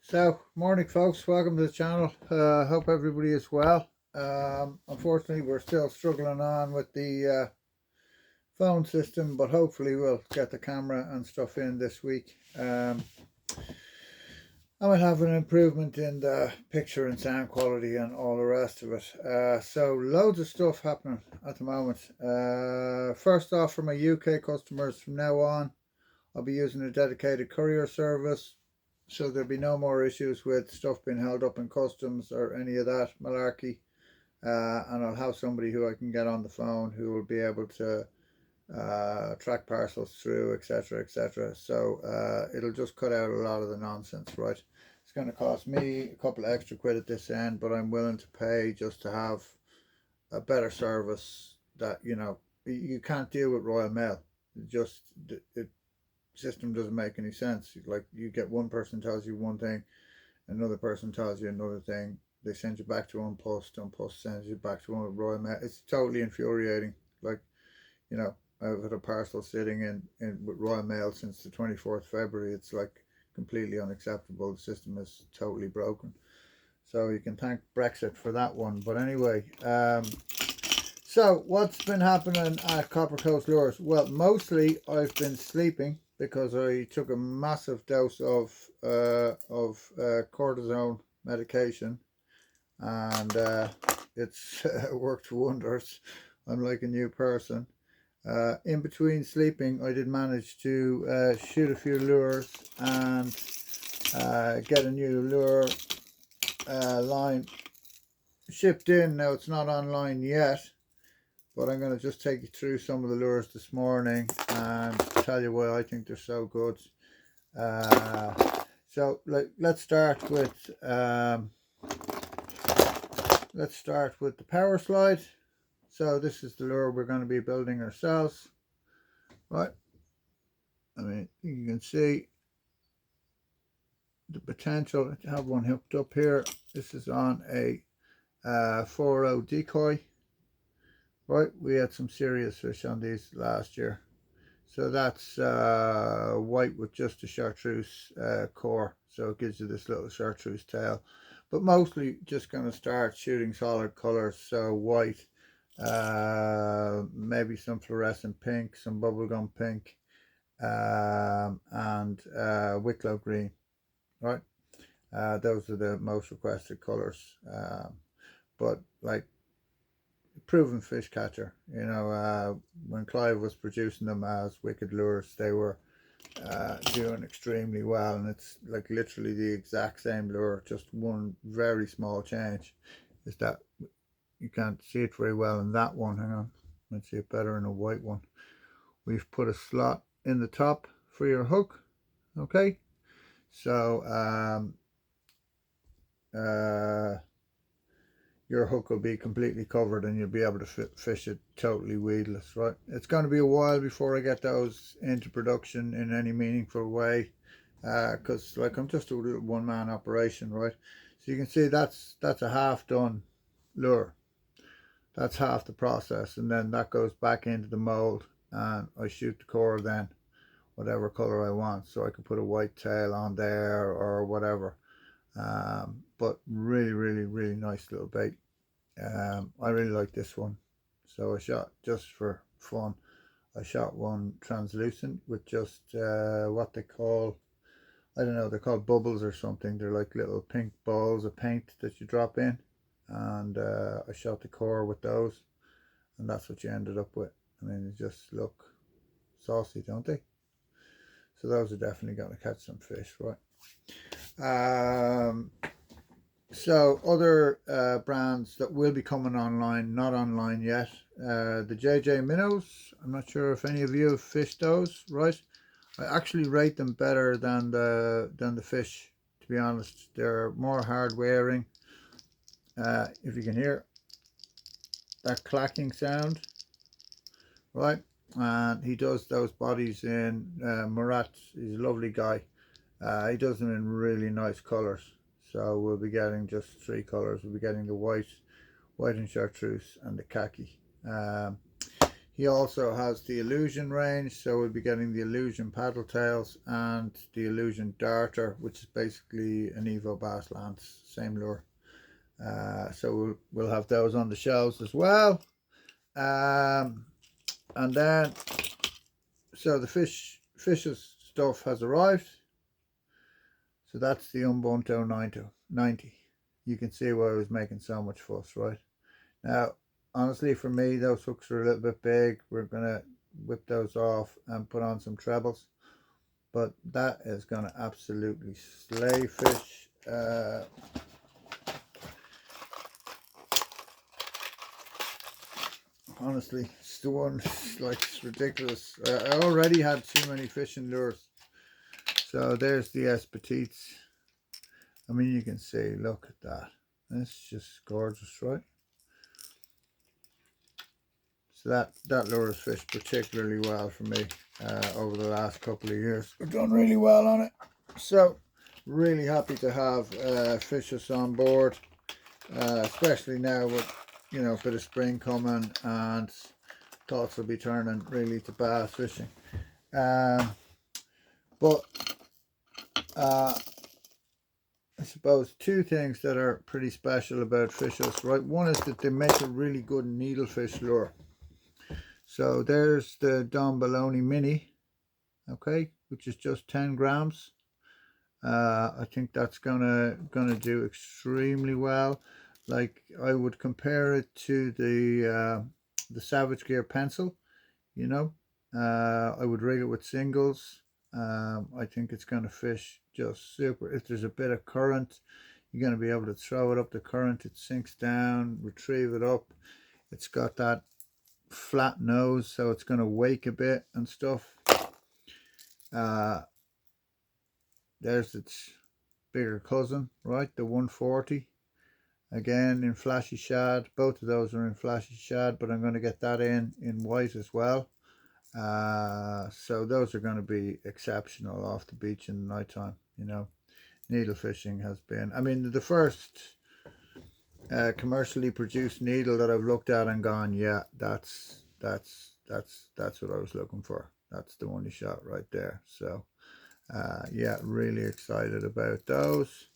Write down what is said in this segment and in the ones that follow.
So, morning folks, welcome to the channel. Hope everybody is well. Unfortunately, we're still struggling on with the phone system, but hopefully we'll get the camera and stuff in this week. I might have an improvement in the picture and sound quality and all the rest of it. So loads of stuff happening at the moment. First off, for my UK customers, from now on I'll be using a dedicated courier service, so there'll be no more issues with stuff being held up in customs or any of that malarkey. And I'll have somebody who I can get on the phone who will be able to track parcels through, etc, etc. So it'll just cut out a lot of the nonsense, right? It's going to cost me a couple of extra quid at this end, but I'm willing to pay just to have a better service. That, you know, you can't deal with Royal Mail. It system doesn't make any sense. Like, you get one person tells you one thing, another person tells you another thing, they send you back to Unpost sends you back to Royal Mail. It's totally infuriating. Like, you know, I've had a parcel sitting in with Royal Mail since the 24th February. It's like completely unacceptable. The system is totally broken. So you can thank Brexit for that one. But anyway, so what's been happening at Copper Coast Lures? Well, mostly I've been sleeping because I took a massive dose of cortisone medication, and it's worked wonders. I'm like a new person. In between sleeping, I did manage to shoot a few lures and get a new lure line shipped in. Now, it's not online yet, but I'm going to just take you through some of the lures this morning and tell you why I think they're so good. So let's start with the power slide. So this is the lure we're going to be building ourselves, right? I mean, you can see the potential to have one hooked up here. This is on a 4.0 decoy, right? We had some serious fish on these last year. So that's white with just a chartreuse core, so it gives you this little chartreuse tail, but mostly just going to start shooting solid colors. So white, maybe some fluorescent pink, some bubblegum pink, and Wicklow green, right? Those are the most requested colors, but like, proven fish catcher, you know. When Clive was producing them as wicked lures, they were doing extremely well, and it's like literally the exact same lure, just one very small change is that you can't see it very well in that one. Hang on, let's see it better in a white one. We've put a slot in the top for your hook. Okay, so your hook will be completely covered and you'll be able to fish it totally weedless, right? It's going to be a while before I get those into production in any meaningful way, because like, I'm just a little one-man operation, right? So you can see that's a half done lure. That's half the process, and then that goes back into the mold and I shoot the core then whatever color I want. So I could put a white tail on there or whatever. But really nice little bait. I really like this one. So I shot, just for fun, I shot one translucent with just what they call, I don't know, they're called bubbles or something. They're like little pink balls of paint that you drop in, and I shot the core with those, and that's what you ended up with. I mean, they just look saucy, don't they? So those are definitely going to catch some fish, right? So other brands that will be coming online, not online yet, the JJ Minnows. I'm not sure if any of you have fished those, right? I actually rate them better than the fish, to be honest. They're more hard wearing. If you can hear that clacking sound, right? And he does those bodies in Murat. He's a lovely guy. He does them in really nice colors. So we'll be getting just 3 colors. We'll be getting the white and chartreuse, and the khaki. He also has the Illusion range, so we'll be getting the Illusion paddle tails and the Illusion darter, which is basically an Evo bass lance, same lure. So we'll have those on the shelves as well. And then, so the FishUs stuff has arrived. So that's the Ubuntu 90. You can see why I was making so much fuss, right? Now, honestly, for me, those hooks are a little bit big. We're going to whip those off and put on some trebles. But that is going to absolutely slay fish. Honestly, it's the one, like, it's ridiculous. I already had too many fishing lures. So there's the S Petites. I mean, you can see, look at that. It's just gorgeous, right? So that lure has fished particularly well for me over the last couple of years. We've done really well on it. So really happy to have FishUs on board, especially now with, you know, a bit of spring coming and thoughts will be turning really to bass fishing. But I suppose two things that are pretty special about FishUs, right? One is that they make a really good needlefish lure. So there's the Don Baloney Mini, okay, which is just 10 grams. I think that's gonna do extremely well. Like, I would compare it to the Savage Gear pencil, you know. I would rig it with singles. I think it's going to fish just super. If there's a bit of current, you're going to be able to throw it up the current. It sinks down, retrieve it up. It's got that flat nose, so it's going to wake a bit and stuff. There's its bigger cousin, right? The 140. Again, in flashy shad. Both of those are in flashy shad, but I'm going to get that in white as well. So those are going to be exceptional off the beach in the nighttime. You know, needle fishing has been, I mean, the first commercially produced needle that I've looked at and gone, yeah, that's what I was looking for. That's the one you shot right there. So yeah, really excited about those.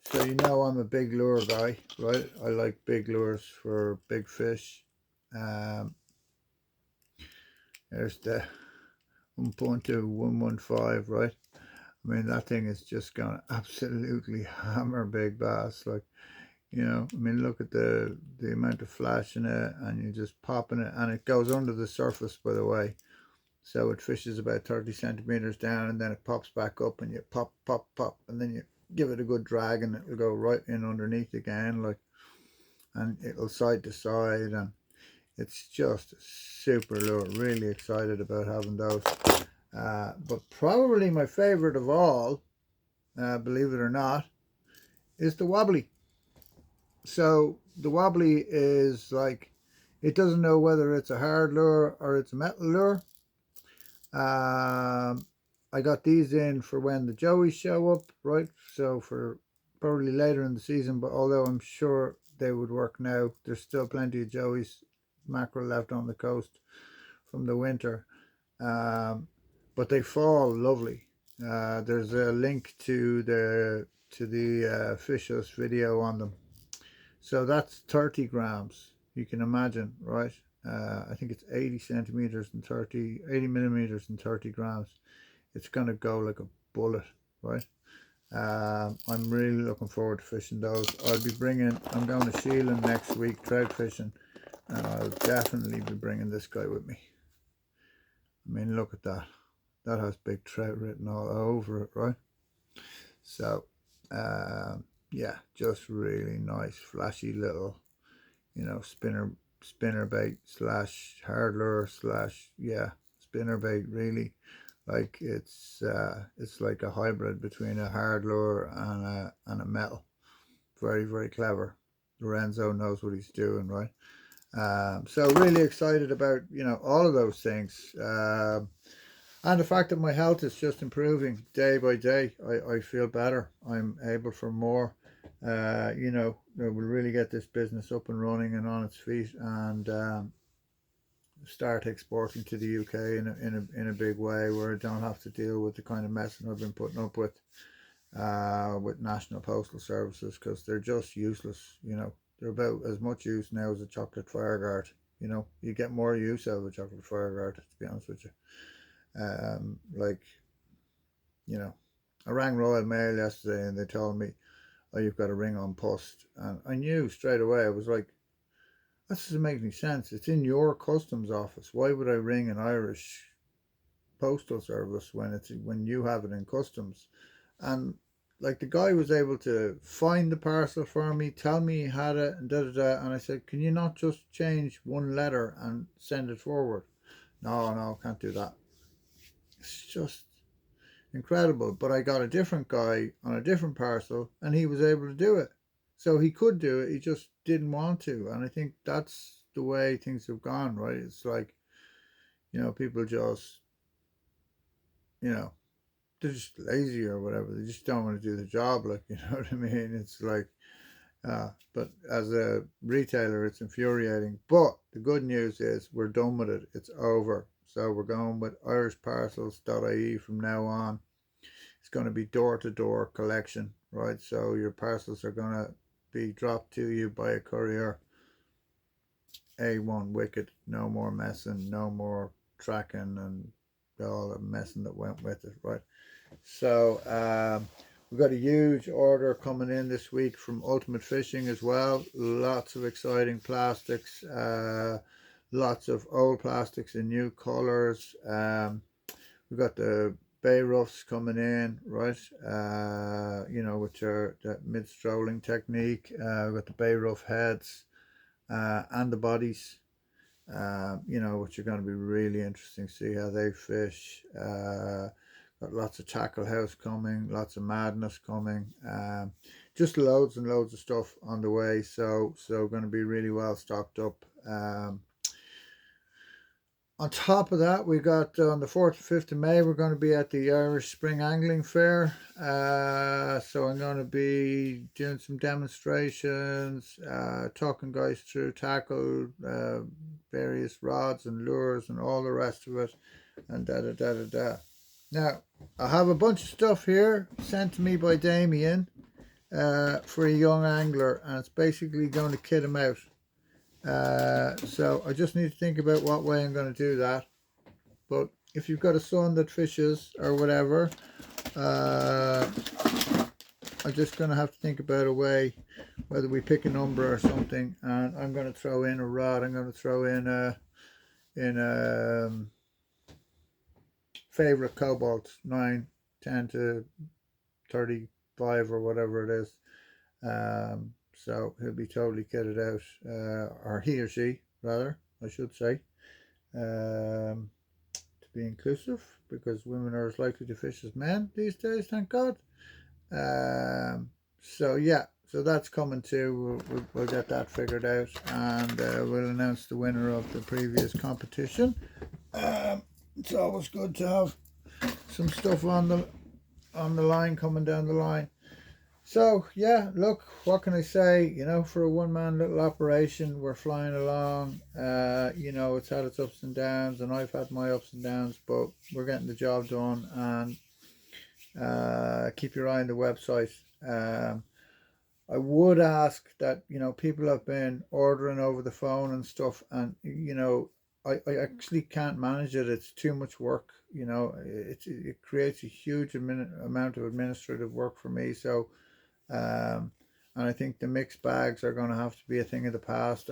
So you know, I'm a big lure guy, right? I like big lures for big fish. There's the 1.2 115, right? I mean, that thing is just gonna absolutely hammer big bass. Like, you know, I mean, look at the amount of flash in it, and you're just popping it, and it goes under the surface, by the way. So it fishes about 30 centimeters down, and then it pops back up, and you pop, and then you give it a good drag, and it'll go right in underneath again, like, and it'll side to side, and it's just super lure. Really excited about having those. But probably my favorite of all, believe it or not, is the wobbly. So the wobbly is like, it doesn't know whether it's a hard lure or it's a metal lure. I got these in for when the joeys show up, right? So for probably later in the season, but although I'm sure they would work now, there's still plenty of joeys, mackerel left on the coast from the winter. But they fall lovely. There's a link to the FishUs video on them. So that's 30 grams. You can imagine, right? I think it's 80 centimeters and 80 millimeters and 30 grams. It's gonna go like a bullet, right? I'm really looking forward to fishing those. I'm going to Sheelan next week trout fishing, and I'll definitely be bringing this guy with me. I mean, look at that. That has big trout written all over it, right? So, yeah, just really nice, flashy little, you know, spinner bait slash hard lure slash, yeah, spinner bait, really. Like, it's like a hybrid between a hard lure and a metal. Very, very clever. Lorenzo knows what he's doing, right? So really excited about, you know, all of those things. And the fact that my health is just improving day by day. I feel better. I'm able for more. you know, that will really get this business up and running and on its feet, and start exporting to the UK in a big way, where I don't have to deal with the kind of messing I've been putting up with National Postal Services, because they're just useless. You know, they're about as much use now as a chocolate fire guard. You know, you get more use out of a chocolate fire guard, to be honest with you. Like, you know, I rang Royal Mail yesterday and they told me, oh, you've got to ring on post. And I knew straight away. I was like, that doesn't make any sense. It's in your customs office. Why would I ring an Irish postal service when you have it in customs? And like, the guy was able to find the parcel for me, tell me he had it, and da da da. And I said, can you not just change one letter and send it forward? No, no, can't do that. It's just incredible. But I got a different guy on a different parcel, and he was able to do it. So he could do it, he just didn't want to. And I think that's the way things have gone, right? It's like, you know, people just, you know, they're just lazy or whatever. They just don't want to do the job, like, you know what I mean? It's like, but as a retailer, it's infuriating. But the good news is we're done with it. It's over. So we're going with irishparcels.ie from now on. It's going to be door-to-door collection, right? So your parcels are going to be dropped to you by a courier. A1 wicked. No more messing, no more tracking and all the messing that went with it, right? So we've got a huge order coming in this week from Ultimate Fishing as well. Lots of exciting plastics, lots of old plastics in new colors. We've got the bay roughs coming in, right? You know, which are that mid-strolling technique. We've got the bay rough heads and the bodies. You know, which are going to be really interesting to see how they fish. Got lots of tackle house coming, lots of madness coming. Just loads and loads of stuff on the way. So going to be really well stocked up. On top of that, we got on the 4th and 5th of May, we're going to be at the Irish Spring Angling Fair. So I'm going to be doing some demonstrations, talking guys through tackle, various rods and lures and all the rest of it, and da da da da da. Now, I have a bunch of stuff here sent to me by Damien for a young angler, and it's basically going to kit him out. So I just need to think about what way I'm going to do that. But if you've got a son that fishes or whatever, I'm just going to have to think about a way, whether we pick a number or something. And I'm going to throw in a rod. I'm going to throw in a favorite cobalt 9, 10 to 35 or whatever it is. So he'll be totally kitted out, or he or she rather, I should say, to be inclusive, because women are as likely to fish as men these days, thank God. So yeah, so that's coming too. We'll get that figured out, and we'll announce the winner of the previous competition. It's always good to have some stuff on the line, coming down the line. So yeah, look, what can I say? You know, for a one-man little operation, we're flying along. You know, it's had its ups and downs, and I've had my ups and downs, but we're getting the job done. And keep your eye on the website. I would ask that, you know, people have been ordering over the phone and stuff, and you know, I actually can't manage it. It's too much work. You know, it creates a huge amount of administrative work for me. So. And I think the mixed bags are going to have to be a thing of the past.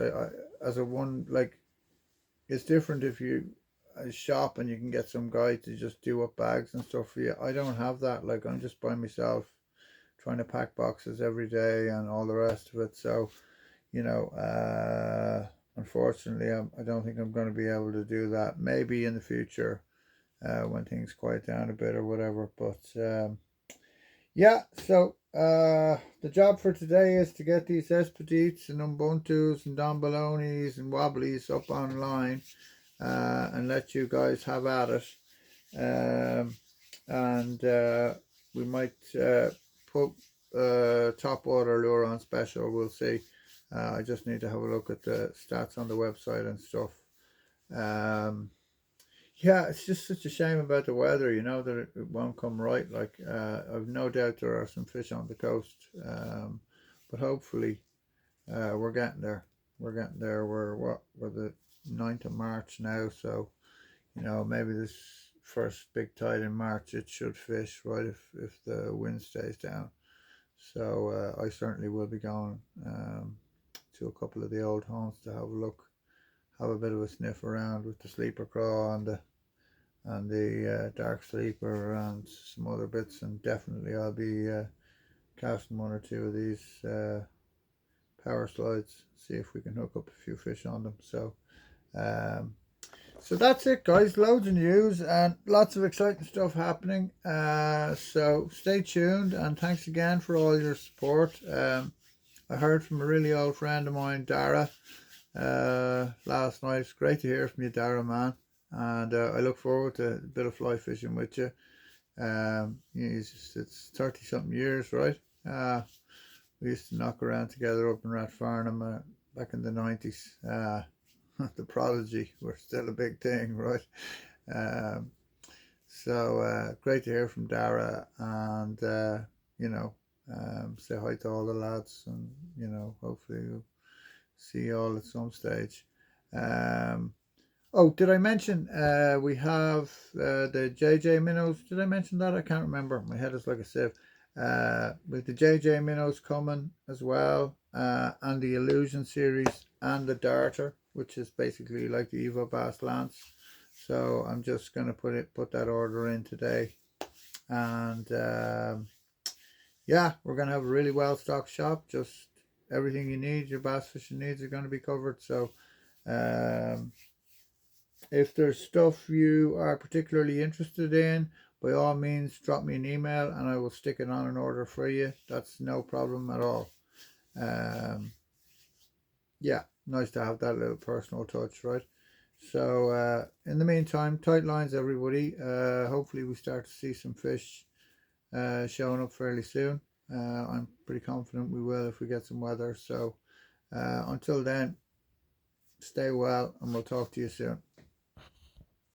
As a one, like, it's different if you shop and you can get some guy to just do up bags and stuff for you. I don't have that. Like, I'm just by myself trying to pack boxes every day and all the rest of it. So, you know, unfortunately, I don't think I'm going to be able to do that. Maybe in the future, when things quiet down a bit or whatever. But yeah, so the job for today is to get these Expedites and Ubuntus and Don Baloney's and Wobblies up online, and let you guys have at it. And we might put top water lure on special. We'll see. I just need to have a look at the stats on the website and stuff. Yeah, it's just such a shame about the weather, that it won't come right. Like, I've no doubt there are some fish on the coast, but hopefully, we're getting there. We're getting there. We're the 9th of March now, so maybe this first big tide in March it should fish right if the wind stays down. So I certainly will be going to a couple of the old homes to have a look, have a bit of a sniff around with the sleeper craw and the dark sleeper and some other bits, and definitely I'll be casting one or two of these power slides, see if we can hook up a few fish on them. Um, so that's it, guys. Loads of news and lots of exciting stuff happening. So stay tuned, and thanks again for all your support. I heard from a really old friend of mine, Dara, last night. It's great to hear from you, Dara, man. And I look forward to a bit of fly fishing with you. It's 30 something years, right? We used to knock around together up in Rathfarnham back in the 90s. The Prodigy were still a big thing, right? So great to hear from Dara, and say hi to all the lads, and hopefully we'll see you all at some stage. Oh, did I mention we have the JJ Minnows? Did I mention that? I can't remember. My head is like a sieve. With the JJ Minnows coming as well, and the Illusion series, and the Darter, which is basically like the Evo Bass Lance. So I'm just gonna put that order in today, and yeah, we're gonna have a really well stocked shop. Just everything you need, your bass fishing needs are gonna be covered. So if there's stuff you are particularly interested in, by all means drop me an email and I will stick it on an order for you. That's no problem at all. Yeah, nice to have that little personal touch, right? So in the meantime, tight lines, everybody. Hopefully we start to see some fish showing up fairly soon. I'm pretty confident we will if we get some weather. So until then, stay well, and we'll talk to you soon.